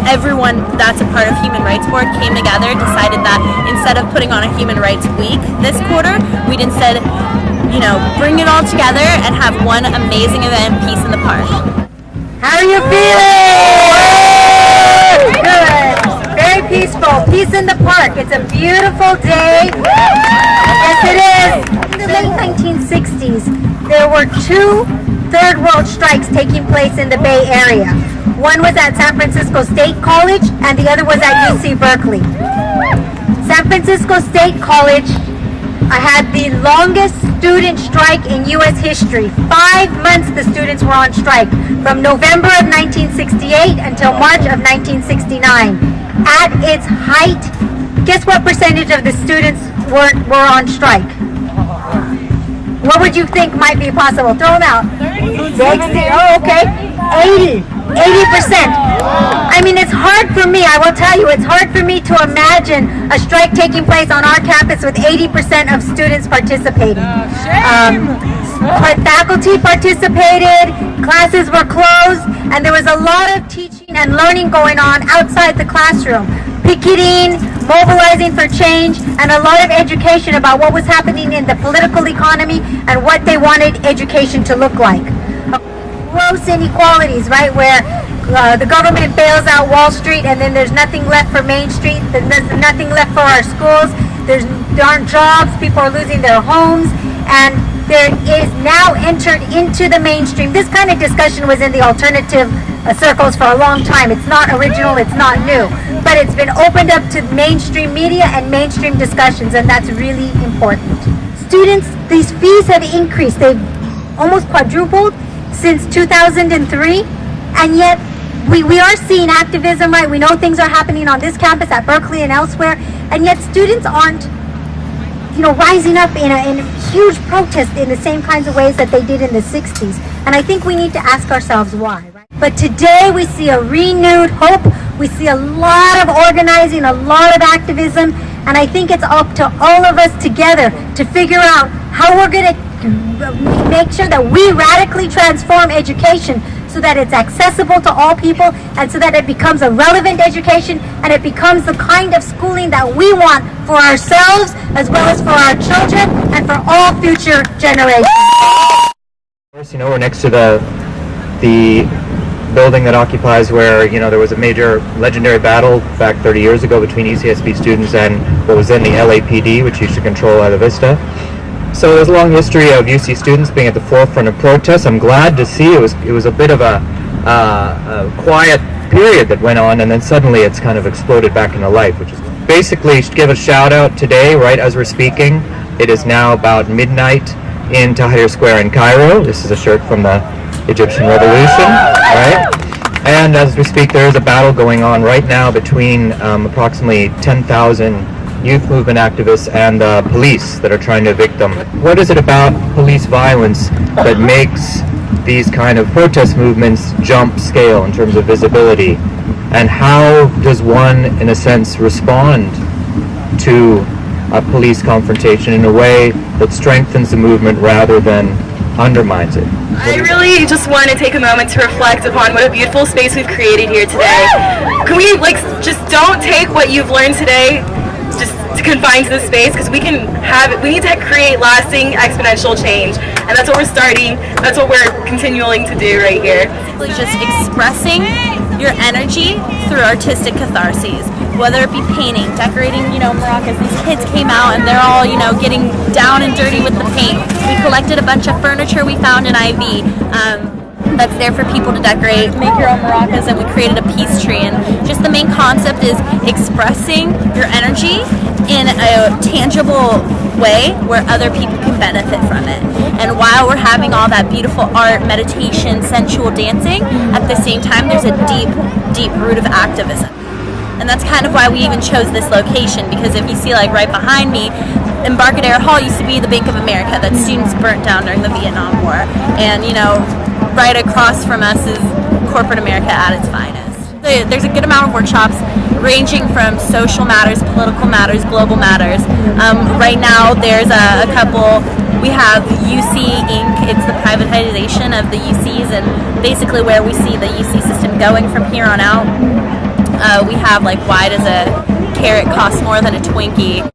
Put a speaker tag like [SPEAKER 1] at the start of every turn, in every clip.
[SPEAKER 1] everyone that's a part of Human Rights Board came together, decided that instead of putting on a Human Rights Week this quarter, we'd instead, bring it all together and have one amazing event, Peace in the Park.
[SPEAKER 2] How are you feeling? Good. Very peaceful. Peace in the Park. It's a beautiful day. Yes, it is. In the late 1960s, there were 2 third world strikes taking place in the Bay Area. One was at San Francisco State College and the other was at UC Berkeley. San Francisco State College had the longest student strike in U.S. history. 5 months the students were on strike, from November of 1968 until March of 1969. At its height, guess what percentage of the students were on strike? What would you think might be possible? Throw them out. 60. Oh, okay. 80%. I mean, it's hard for me, I will tell you, it's hard for me to imagine a strike taking place on our campus with 80% of students participating. Faculty participated, classes were closed, and there was a lot of teaching and learning going on outside the classroom. Picketing, mobilizing for change, and a lot of education about what was happening in the political economy and what they wanted education to look like. Gross inequalities, right, where the government bails out Wall Street and then there's nothing left for Main Street, then there's nothing left for our schools, there aren't jobs, people are losing their homes, and there is now entered into the mainstream. This kind of discussion was in the alternative circles for a long time. It's not original, it's not new, but it's been opened up to mainstream media and mainstream discussions, and that's really important. Students, these fees have increased. They've almost quadrupled since 2003, and yet we are seeing activism, right? We know things are happening on this campus, at Berkeley and elsewhere, and yet students aren't rising up in a huge protest in the same kinds of ways that they did in the 60s. And I think we need to ask ourselves why, right? But today we see a renewed hope, we see a lot of organizing, a lot of activism, and I think it's up to all of us together to figure out how we're going to make sure that we radically transform education so that it's accessible to all people and so that it becomes a relevant education and it becomes the kind of schooling that we want for ourselves as well as for our children and for all future generations.
[SPEAKER 3] Of course, we're next to the building that occupies where, there was a major legendary battle back 30 years ago between UCSB students and what was then the LAPD, which used to control Isla Vista. So there's a long history of UC students being at the forefront of protests. I'm glad to see it was a bit of a quiet period that went on, and then suddenly it's kind of exploded back into life, which is basically give a shout out today, right as we're speaking. It is now about midnight in Tahrir Square in Cairo. This is a shirt from the Egyptian Revolution, right? And as we speak, there is a battle going on right now between approximately 10,000 youth movement activists and police that are trying to evict them. What is it about police violence that makes these kind of protest movements jump scale in terms of visibility? And how does one, in a sense, respond to a police confrontation in a way that strengthens the movement rather than undermines it?
[SPEAKER 4] I really just want to take a moment to reflect upon what a beautiful space we've created here today. Can we just don't take what you've learned today just to confine to this space, because we need to create lasting exponential change, and that's what we're starting, that's what we're continuing to do right here.
[SPEAKER 1] Just expressing your energy through artistic catharses, whether it be painting, decorating, maracas. These kids came out and they're all, getting down and dirty with the paint. We collected a bunch of furniture we found in IV. That's there for people to decorate, make your own maracas, and we created a peace tree. And just the main concept is expressing your energy in a tangible way where other people can benefit from it. And while we're having all that beautiful art, meditation, sensual dancing, at the same time there's a deep, deep root of activism. And that's kind of why we even chose this location, because if you see right behind me, Embarcadero Hall used to be the Bank of America that students burnt down during the Vietnam War. And right across from us is corporate America at its finest. There's a good amount of workshops ranging from social matters, political matters, global matters. Right now there's a couple. We have UC Inc. It's the privatization of the UCs and basically where we see the UC system going from here on out. We have like, why does a carrot cost more than a Twinkie?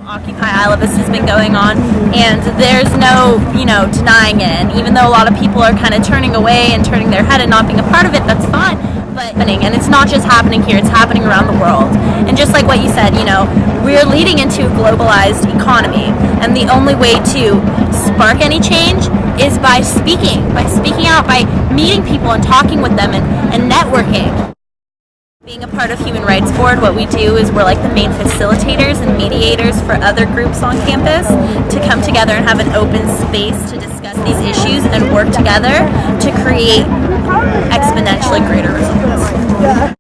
[SPEAKER 1] Occupy Isla Vista has been going on, and there's no, denying it. And even though a lot of people are kind of turning away and turning their head and not being a part of it, that's fine. But and it's not just happening here; it's happening around the world. And just like what you said, we're leading into a globalized economy, and the only way to spark any change is by speaking out, by meeting people and talking with them and networking. Being a part of Humyn Rights Board, what we do is we're like the main facilitators and mediators for other groups on campus to come together and have an open space to discuss these issues and work together to create exponentially greater results.